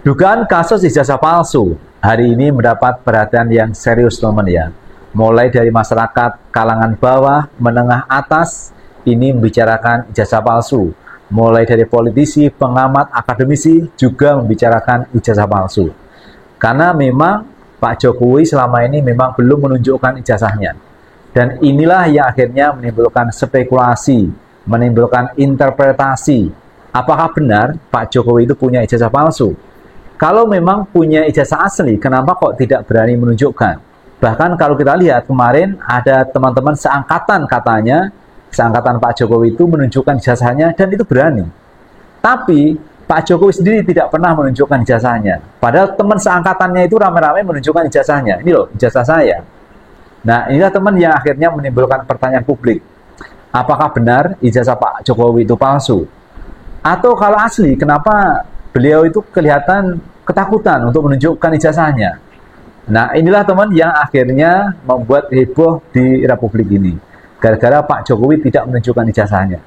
Dugaan kasus ijazah palsu hari ini mendapat perhatian yang serius teman ya. Mulai dari masyarakat kalangan bawah, menengah atas, ini membicarakan ijazah palsu. Mulai dari politisi, pengamat, akademisi juga membicarakan ijazah palsu. Karena memang Pak Jokowi selama ini memang belum menunjukkan ijazahnya. Dan inilah yang akhirnya menimbulkan spekulasi, menimbulkan interpretasi. Apakah benar Pak Jokowi itu punya ijazah palsu? Kalau memang punya ijazah asli, kenapa kok tidak berani menunjukkan? Bahkan kalau kita lihat kemarin ada teman-teman seangkatan katanya, seangkatan Pak Jokowi itu menunjukkan ijazahnya dan itu berani. Tapi Pak Jokowi sendiri tidak pernah menunjukkan ijazahnya. Padahal teman seangkatannya itu rame-rame menunjukkan ijazahnya. Ini loh, ijazah saya. Nah, inilah teman yang akhirnya menimbulkan pertanyaan publik. Apakah benar ijazah Pak Jokowi itu palsu? Atau kalau asli, kenapa beliau itu kelihatan ketakutan untuk menunjukkan ijazahnya? Nah, inilah teman yang akhirnya membuat heboh di Republik ini. Gara-gara Pak Jokowi tidak menunjukkan ijazahnya.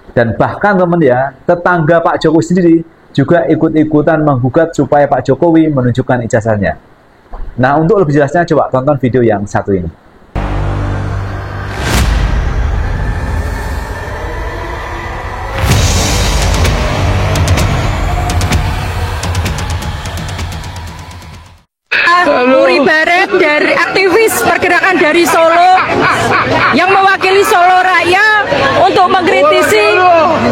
Dan bahkan teman ya, tetangga Pak Jokowi sendiri juga ikut-ikutan menggugat supaya Pak Jokowi menunjukkan ijazahnya. Nah, untuk lebih jelasnya coba tonton video yang satu ini. Uri Baret dari aktivis pergerakan dari Solo yang mewakili Solo Raya untuk mengkritisi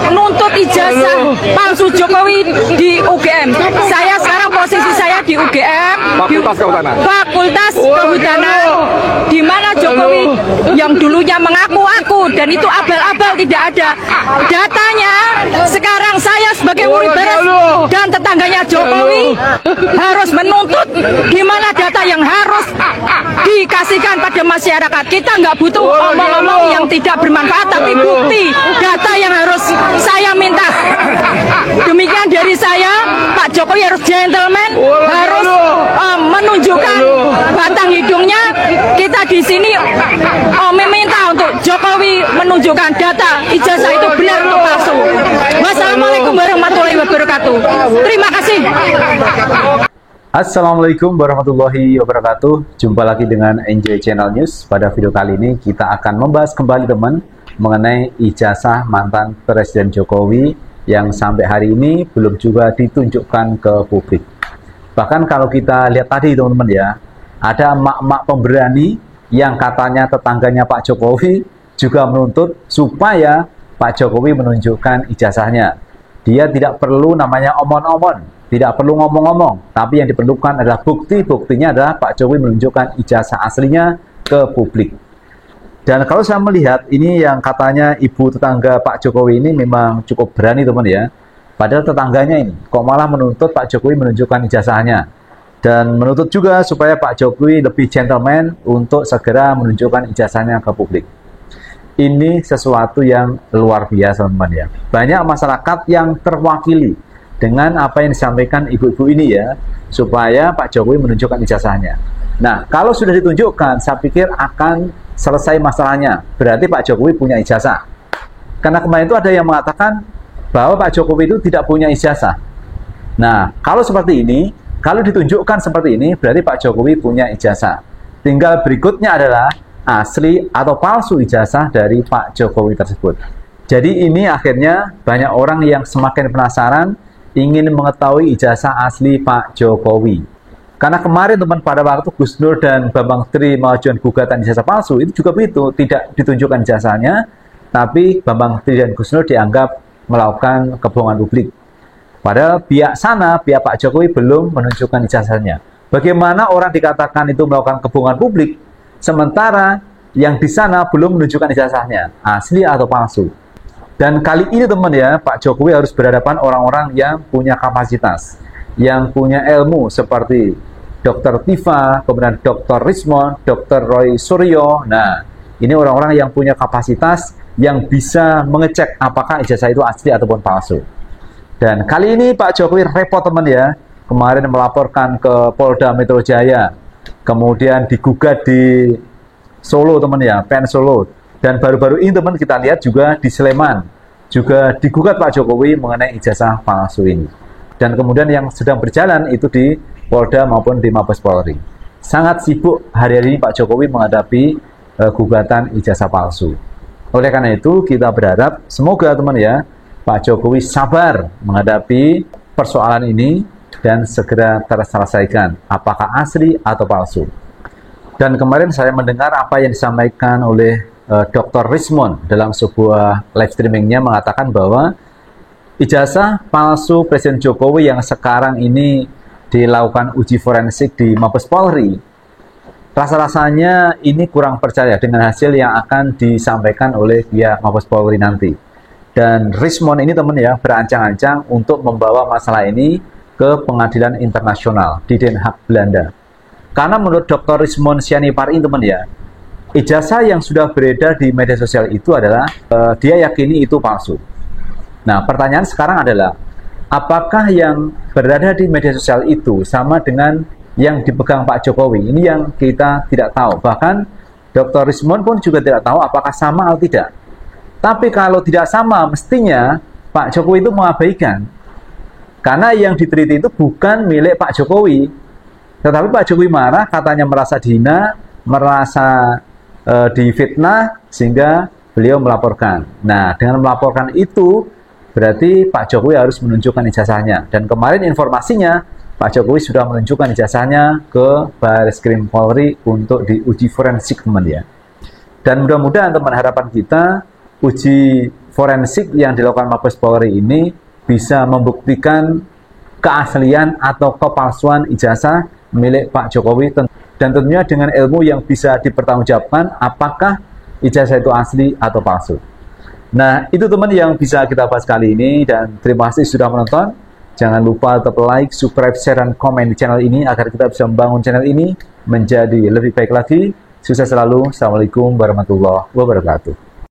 menuntut ijazah palsu Jokowi di UGM. Saya sekarang posisi saya di UGM, Fakultas Kehutanan, di mana Jokowi yang dulunya mengaku-aku dan itu abal-abal tidak ada datanya. Sekarang saya sebagai Uri Baret dan tetangganya Jokowi harus menuntut di mana data yang harus dikasihkan pada masyarakat. Kita nggak butuh omong-omong yang tidak bermanfaat, tapi bukti data yang harus saya minta. Demikian dari saya, Pak Jokowi harus gentleman, harus menunjukkan batang hidungnya. Kita di sini meminta untuk Jokowi menunjukkan data ijazah itu benar atau palsu. Wassalamualaikum warahmatullahi wabarakatuh. Terima kasih. Assalamualaikum warahmatullahi wabarakatuh. Jumpa lagi dengan NJ Channel News. Pada video kali ini kita akan membahas kembali teman mengenai ijazah mantan Presiden Jokowi yang sampai hari ini belum juga ditunjukkan ke publik. Bahkan kalau kita lihat tadi teman-teman ya, ada emak-emak pemberani yang katanya tetangganya Pak Jokowi juga menuntut supaya Pak Jokowi menunjukkan ijazahnya. Dia tidak perlu namanya omong-omong, tidak perlu ngomong-ngomong, tapi yang diperlukan adalah bukti. Buktinya adalah Pak Jokowi menunjukkan ijazah aslinya ke publik. Dan kalau saya melihat ini yang katanya ibu tetangga Pak Jokowi ini memang cukup berani teman ya. Padahal tetangganya ini kok malah menuntut Pak Jokowi menunjukkan ijazahnya. Dan menuntut juga supaya Pak Jokowi lebih gentleman untuk segera menunjukkan ijazahnya ke publik. Ini sesuatu yang luar biasa teman ya. Banyak masyarakat yang terwakili dengan apa yang disampaikan ibu-ibu ini ya, supaya Pak Jokowi menunjukkan ijazahnya. Nah, kalau sudah ditunjukkan, saya pikir akan selesai masalahnya. Berarti Pak Jokowi punya ijazah. Karena kemarin itu ada yang mengatakan bahwa Pak Jokowi itu tidak punya ijazah. Nah, kalau seperti ini, kalau ditunjukkan seperti ini, berarti Pak Jokowi punya ijazah. Tinggal berikutnya adalah asli atau palsu ijazah dari Pak Jokowi tersebut. Jadi ini akhirnya banyak orang yang semakin penasaran ingin mengetahui ijazah asli Pak Jokowi. Karena kemarin teman pada waktu Gus Nur dan Bambang Tri mengajukan gugatan ijazah palsu, itu juga begitu, tidak ditunjukkan ijazahnya, tapi Bambang Tri dan Gus Nur dianggap melakukan kebohongan publik. Padahal pihak sana, pihak Pak Jokowi belum menunjukkan ijazahnya. Bagaimana orang dikatakan itu melakukan kebohongan publik, sementara yang di sana belum menunjukkan ijazahnya, asli atau palsu. Dan kali ini teman ya, Pak Jokowi harus berhadapan orang-orang yang punya kapasitas, yang punya ilmu seperti Dr. Tifa, kemudian Dr. Rismon, Dr. Roy Suryo. Nah, ini orang-orang yang punya kapasitas yang bisa mengecek apakah ijazah itu asli ataupun palsu. Dan kali ini Pak Jokowi repot teman ya, kemarin melaporkan ke Polda Metro Jaya, kemudian digugat di Solo teman ya, PN Solo. Dan baru-baru ini teman kita lihat juga di Sleman juga digugat Pak Jokowi mengenai ijazah palsu ini. Dan kemudian yang sedang berjalan itu di Polda maupun di Mabes Polri. Sangat sibuk hari-hari ini Pak Jokowi menghadapi gugatan ijazah palsu. Oleh karena itu kita berharap semoga teman ya, Pak Jokowi sabar menghadapi persoalan ini dan segera terselesaikan apakah asli atau palsu. Dan kemarin saya mendengar apa yang disampaikan oleh Dr. Rismond dalam sebuah live streamingnya mengatakan bahwa ijazah palsu Presiden Jokowi yang sekarang ini dilakukan uji forensik di Mabes Polri, rasa-rasanya ini kurang percaya dengan hasil yang akan disampaikan oleh pihak Mabes Polri nanti. Dan Rismond ini teman ya berancang-ancang untuk membawa masalah ini ke pengadilan internasional di Den Haag, Belanda. Karena menurut Dr. Rismond Sianipar ini teman ya, ijazah yang sudah beredar di media sosial itu adalah dia yakini itu palsu. Nah, pertanyaan sekarang adalah apakah yang berada di media sosial itu sama dengan yang dipegang Pak Jokowi? Ini yang kita tidak tahu. Bahkan Dr. Rismond pun juga tidak tahu apakah sama atau tidak. Tapi kalau tidak sama, mestinya Pak Jokowi itu mengabaikan. Karena yang diteliti itu bukan milik Pak Jokowi. Tetapi Pak Jokowi marah, katanya merasa dihina, merasa difitnah, sehingga beliau melaporkan. Nah, dengan melaporkan itu, berarti Pak Jokowi harus menunjukkan ijazahnya. Dan kemarin informasinya, Pak Jokowi sudah menunjukkan ijazahnya ke Bareskrim Polri untuk diuji forensik teman ya. Dan mudah-mudahan teman harapan kita, uji forensik yang dilakukan Mabes Polri ini bisa membuktikan keaslian atau kepalsuan ijazah milik Pak Jokowi dan tentunya dengan ilmu yang bisa dipertanggungjawabkan apakah ijazah itu asli atau palsu. Nah, itu teman yang bisa kita bahas kali ini dan terima kasih sudah menonton. Jangan lupa tetap like, subscribe, share, dan komen di channel ini agar kita bisa membangun channel ini menjadi lebih baik lagi. Sukses selalu. Assalamualaikum warahmatullahi wabarakatuh.